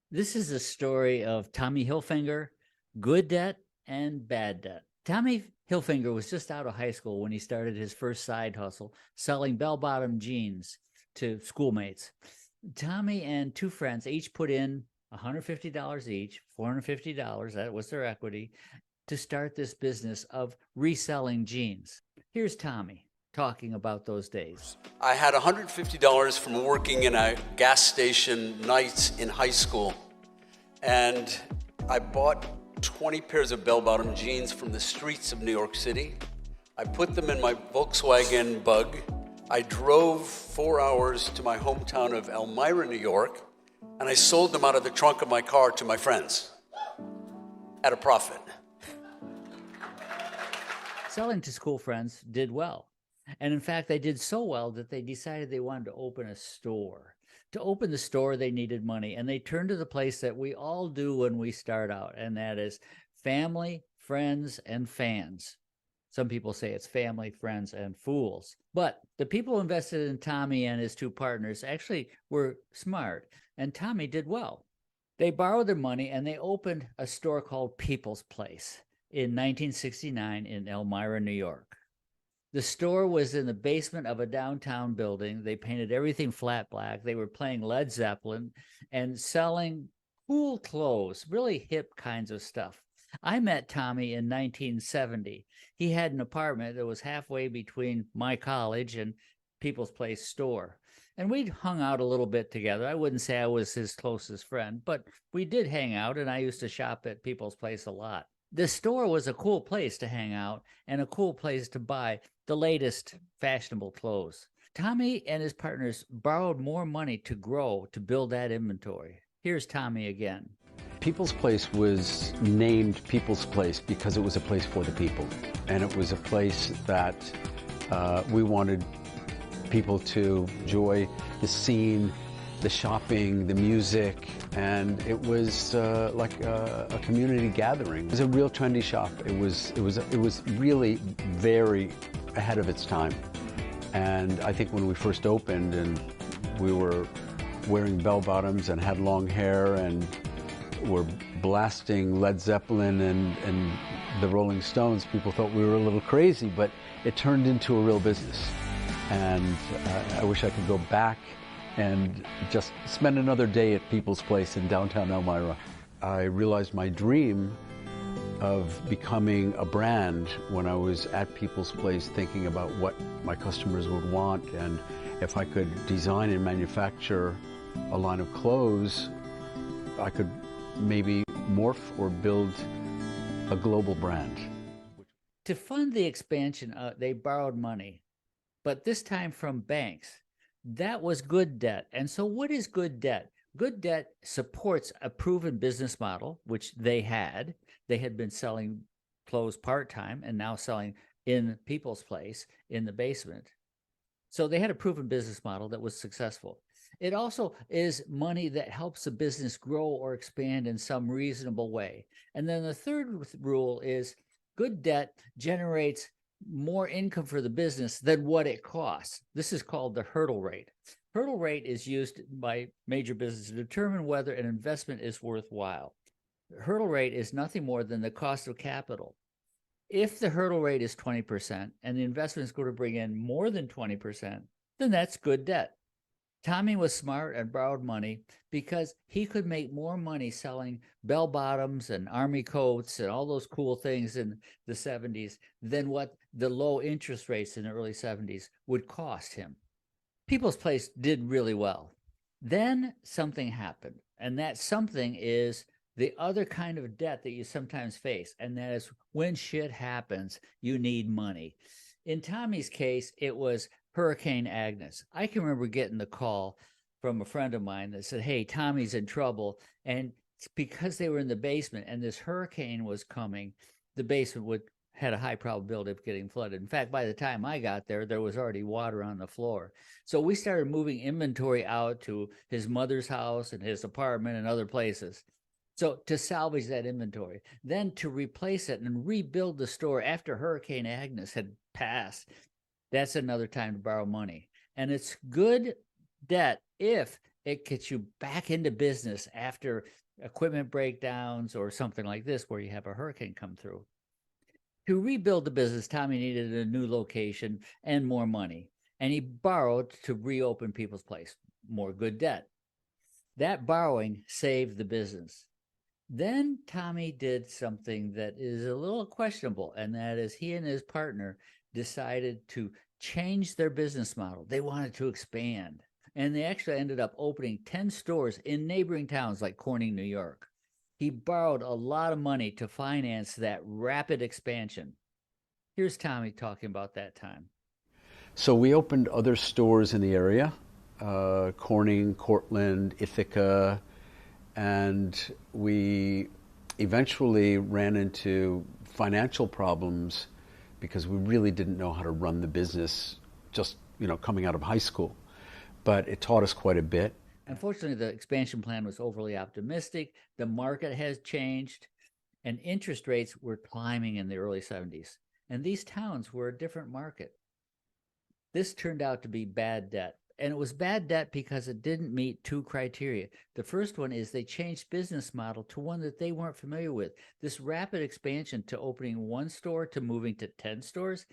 This is a story of Tommy Hilfiger, good debt and bad debt. Tommy Hilfiger was just out of high school when he started his first side hustle, selling bell-bottom jeans to schoolmates. Tommy and two friends each put in $150 each, $450, that was their equity, to start this business of reselling jeans. Here's Tommy talking about those days. I had $150 from working in a gas station nights in high school, and I bought 20 pairs of bell-bottom jeans from the streets of New York City. I put them in my Volkswagen Bug. I drove 4 hours to my hometown of Elmira, New York, and I sold them out of the trunk of my car to my friends at a profit. Selling to school friends did well. And in fact, they did so well that they decided they wanted to open a store. To open the store, they needed money, and they turned to the place that we all do when we start out, and that is family, friends, and fans. Some people say it's family, friends, and fools. But the people who invested in Tommy and his two partners actually were smart, and Tommy did well. They borrowed their money, and they opened a store called People's Place in 1969 in Elmira, New York. The store was in the basement of a downtown building. They painted everything flat black. They were playing Led Zeppelin and selling cool clothes, really hip kinds of stuff. I met Tommy in 1970. He had an apartment that was halfway between my college and People's Place store. And we'd hung out a little bit together. I wouldn't say I was his closest friend, but we did hang out, and I used to shop at People's Place a lot. The store was a cool place to hang out and a cool place to buy the latest fashionable clothes. Tommy and his partners borrowed more money to grow, to build that inventory. Here's Tommy again. People's Place was named People's Place because it was a place for the people. And it was a place that we wanted people to enjoy the scene, the shopping, the music, and it was like a community gathering. It was a real trendy shop. It was really very ahead of its time. And I think when we first opened and we were wearing bell-bottoms and had long hair and were blasting Led Zeppelin and the Rolling Stones, people thought we were a little crazy, but it turned into a real business. And I wish I could go back and just spend another day at People's Place in downtown Elmira. I realized my dream of becoming a brand when I was at People's Place, thinking about what my customers would want, and if I could design and manufacture a line of clothes, I could maybe morph or build a global brand. To fund the expansion, they borrowed money, but this time from banks. That was good debt. And so what is good debt? Good debt supports a proven business model, which they had. They had been selling clothes part-time and now selling in People's Place in the basement. So they had a proven business model that was successful. It also is money that helps the business grow or expand in some reasonable way. And then the third rule is good debt generates more income for the business than what it costs. This is called the hurdle rate. Hurdle rate is used by major businesses to determine whether an investment is worthwhile. The hurdle rate is nothing more than the cost of capital. If the hurdle rate is 20% and the investment is going to bring in more than 20%, then that's good debt. Tommy was smart and borrowed money because he could make more money selling bell-bottoms and army coats and all those cool things in the 70s than what the low interest rates in the early 70s would cost him. People's Place did really well. Then something happened, and that something is the other kind of debt that you sometimes face, and that is when shit happens, you need money. In Tommy's case, it was Hurricane Agnes. I can remember getting the call from a friend of mine that said, hey, Tommy's in trouble. And because they were in the basement and this hurricane was coming, the basement had a high probability of getting flooded. In fact, by the time I got there, there was already water on the floor. So we started moving inventory out to his mother's house and his apartment and other places. So to salvage that inventory, then to replace it and rebuild the store after Hurricane Agnes had passed, that's another time to borrow money. And it's good debt if It gets you back into business after equipment breakdowns or something like this where you have a hurricane come through. To rebuild the business, Tommy needed a new location and more money, and he borrowed to reopen People's Place, more good debt. That borrowing saved the business. Then Tommy did something that is a little questionable, and that is he and his partner decided to change their business model. They wanted to expand, and they actually ended up opening 10 stores in neighboring towns like Corning, New York. He borrowed a lot of money to finance that rapid expansion. Here's Tommy talking about that time. So we opened other stores in the area, Corning, Cortland, Ithaca, and we eventually ran into financial problems because we really didn't know how to run the business just, coming out of high school. But it taught us quite a bit. Unfortunately, the expansion plan was overly optimistic. The market has changed, and interest rates were climbing in the early 70s. And these towns were a different market. This turned out to be bad debt. And it was bad debt because it didn't meet two criteria. The first one is they changed business model to one that they weren't familiar with. This rapid expansion to opening one store to moving to 10 stores,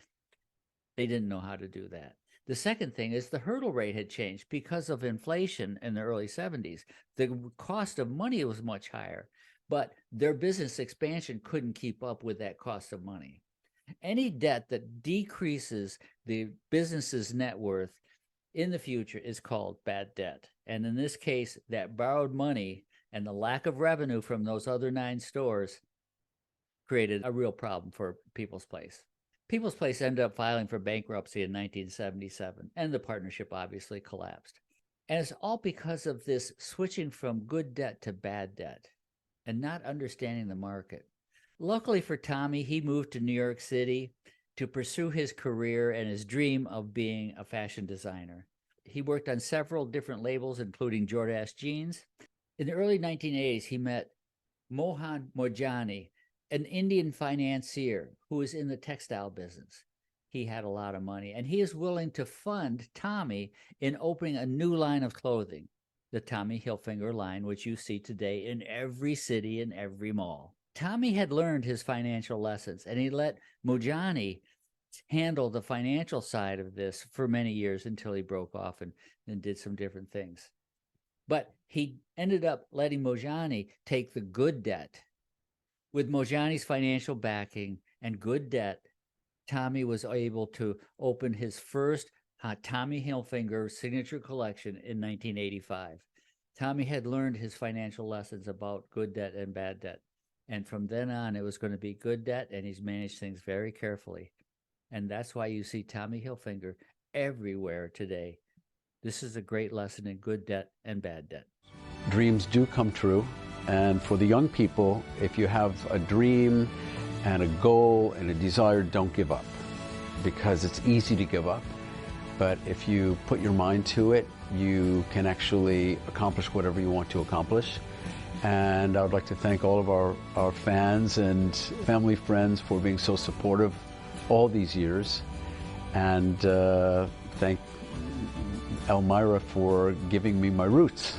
they didn't know how to do that. The second thing is the hurdle rate had changed because of inflation in the early 70s. The cost of money was much higher, but their business expansion couldn't keep up with that cost of money. Any debt that decreases the business's net worth in the future is called bad debt. And in this case, that borrowed money and the lack of revenue from those other 9 stores created a real problem for People's Place. People's Place ended up filing for bankruptcy in 1977, and the partnership obviously collapsed. And it's all because of this switching from good debt to bad debt and not understanding the market. Luckily for Tommy, he moved to New York City to pursue his career and his dream of being a fashion designer. He worked on several different labels, including Jordache Jeans. In the early 1980s, he met Mohan Morjani, an Indian financier who was in the textile business. He had a lot of money, and he is willing to fund Tommy in opening a new line of clothing, the Tommy Hilfiger line, which you see today in every city and every mall. Tommy had learned his financial lessons, and he let Morjani handle the financial side of this for many years until he broke off and did some different things. But he ended up letting Morjani take the good debt. With Morjani's financial backing and good debt, Tommy was able to open his first Tommy Hilfiger signature collection in 1985. Tommy had learned his financial lessons about good debt and bad debt. And from then on, it was going to be good debt, and he's managed things very carefully. And that's why you see Tommy Hilfiger everywhere today. This is a great lesson in good debt and bad debt. Dreams do come true. And for the young people, if you have a dream and a goal and a desire, don't give up. Because it's easy to give up. But if you put your mind to it, you can actually accomplish whatever you want to accomplish. And I would like to thank all of our fans and family friends for being so supportive all these years. And thank Elmira for giving me my roots.